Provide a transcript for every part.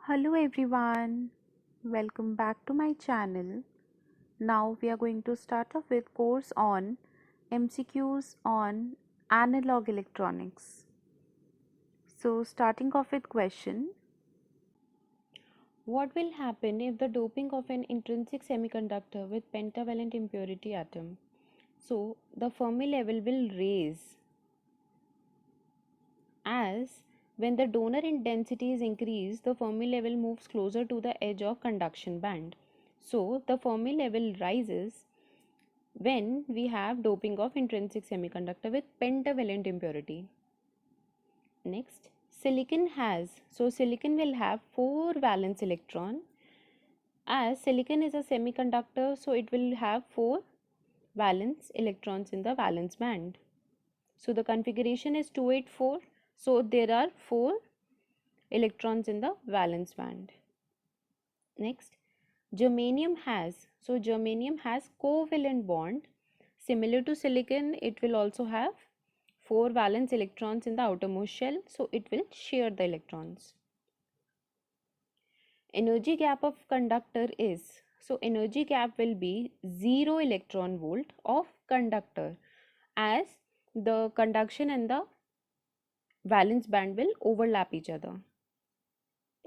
Hello everyone, welcome back to my channel. Now we are going to start off with course on MCQs on analog electronics. So starting off with question, what will happen if the doping of an intrinsic semiconductor with pentavalent impurity atom? So the Fermi level will raise as when the donor in density is increased, the Fermi level moves closer to the edge of conduction band. So the Fermi level rises when we have doping of intrinsic semiconductor with pentavalent impurity. Next, silicon will have 4 valence electron. As silicon is a semiconductor, so it will have 4 valence electrons in the valence band. So the configuration is 284. So there are 4 electrons in the valence band. Next, germanium has covalent bond. Similar to silicon, it will also have 4 valence electrons in the outermost shell, so it will share the electrons. Energy gap of conductor is, energy gap will be 0 electron volt of conductor, as the conduction and the valence band will overlap each other.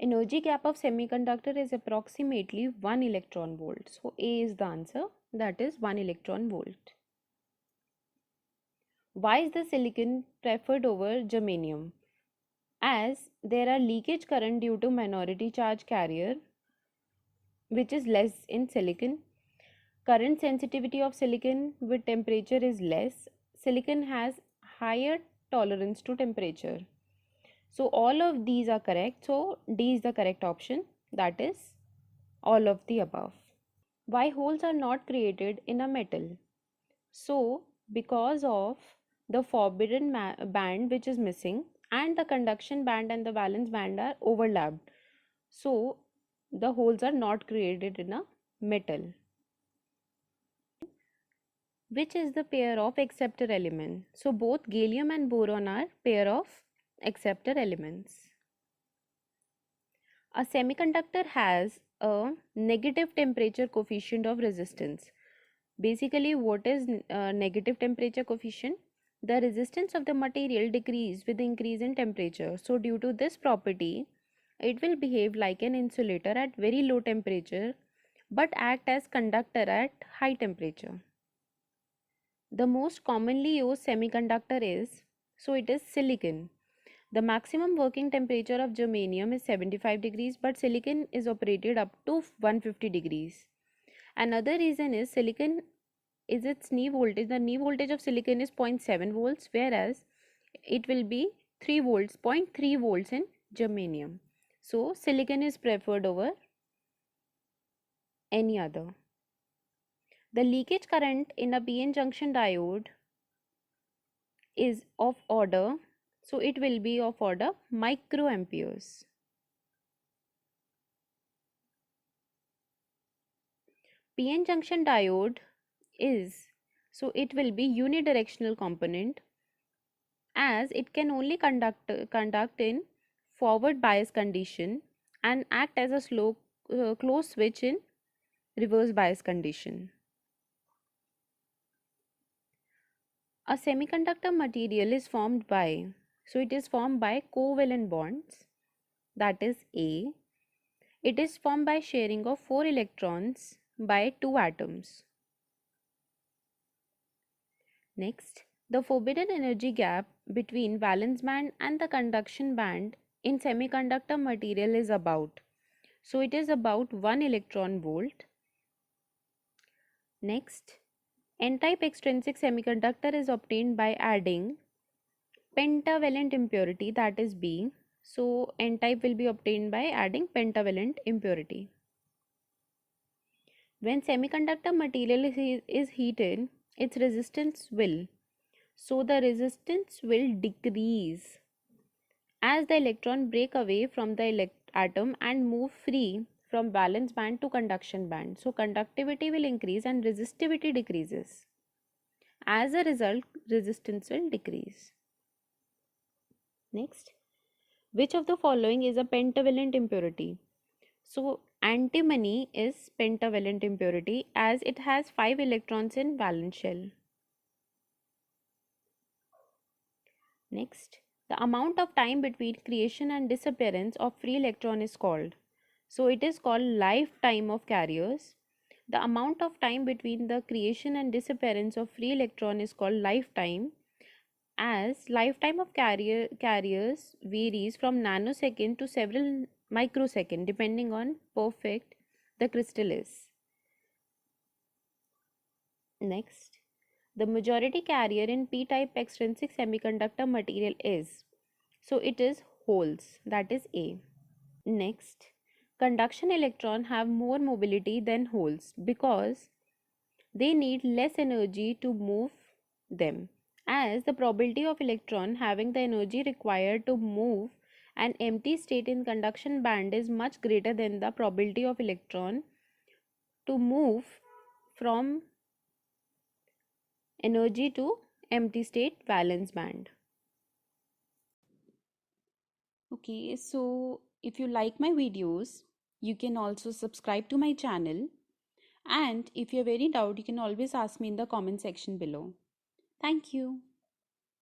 Energy gap of semiconductor is approximately 1 electron volt. So A is the answer, that is 1 electron volt. Why is the silicon preferred over germanium? As there are leakage current due to minority charge carrier, which is less in silicon. Current sensitivity of silicon with temperature is less. Silicon has higher tolerance to temperature. So all of these are correct. So D is the correct option, that is all of the above. Why holes are not created in a metal? So because of the forbidden band which is missing, and the conduction band and the valence band are overlapped, so the holes are not created in a metal. Which is the pair of acceptor element? So both gallium and boron are pair of acceptor elements. A semiconductor has a negative temperature coefficient of resistance. Basically, what is negative temperature coefficient? The resistance of the material decreases with the increase in temperature. So due to this property, it will behave like an insulator at very low temperature but act as conductor at high temperature. The most commonly used semiconductor is, it is silicon. The maximum working temperature of germanium is 75 degrees, but silicon is operated up to 150 degrees. Another reason is silicon is its knee voltage. The knee voltage of silicon is 0.7 volts, whereas it will be 3 volts, 0.3 volts in germanium. So silicon is preferred over any other. The leakage current in a PN junction diode is of order, so it will be of order microamperes. PN junction diode is, it will be unidirectional component, as it can only conduct in forward bias condition and act as a closed switch in reverse bias condition. A semiconductor material is formed by, it is formed by covalent bonds, that is A. It is formed by sharing of 4 electrons by 2 atoms. Next, the forbidden energy gap between valence band and the conduction band in semiconductor material is about, it is about 1 electron volt. Next, N-type extrinsic semiconductor is obtained by adding pentavalent impurity, that is B. So N-type will be obtained by adding pentavalent impurity. When semiconductor material is heated, its resistance will, the resistance will decrease as the electron break away from the atom and move free from valence band to conduction band. So conductivity will increase and resistivity decreases. As a result, resistance will decrease. Next, which of the following is a pentavalent impurity? So antimony is pentavalent impurity as it has 5 electrons in valence shell. Next, the amount of time between creation and disappearance of free electron is called. So it is called lifetime of carriers. The amount of time between the creation and disappearance of free electron is called lifetime, as lifetime of carriers varies from nanosecond to several microsecond depending on perfect the crystal is. Next, the majority carrier in p-type extrinsic semiconductor material is, so it is holes, that is A. Next, conduction electron have more mobility than holes because they need less energy to move them, as the probability of electron having the energy required to move an empty state in conduction band is much greater than the probability of electron to move from energy to empty state valence band. Okay, so if you like my videos, you can also subscribe to my channel, and if you have any doubt, you can always ask me in the comment section below. Thank you.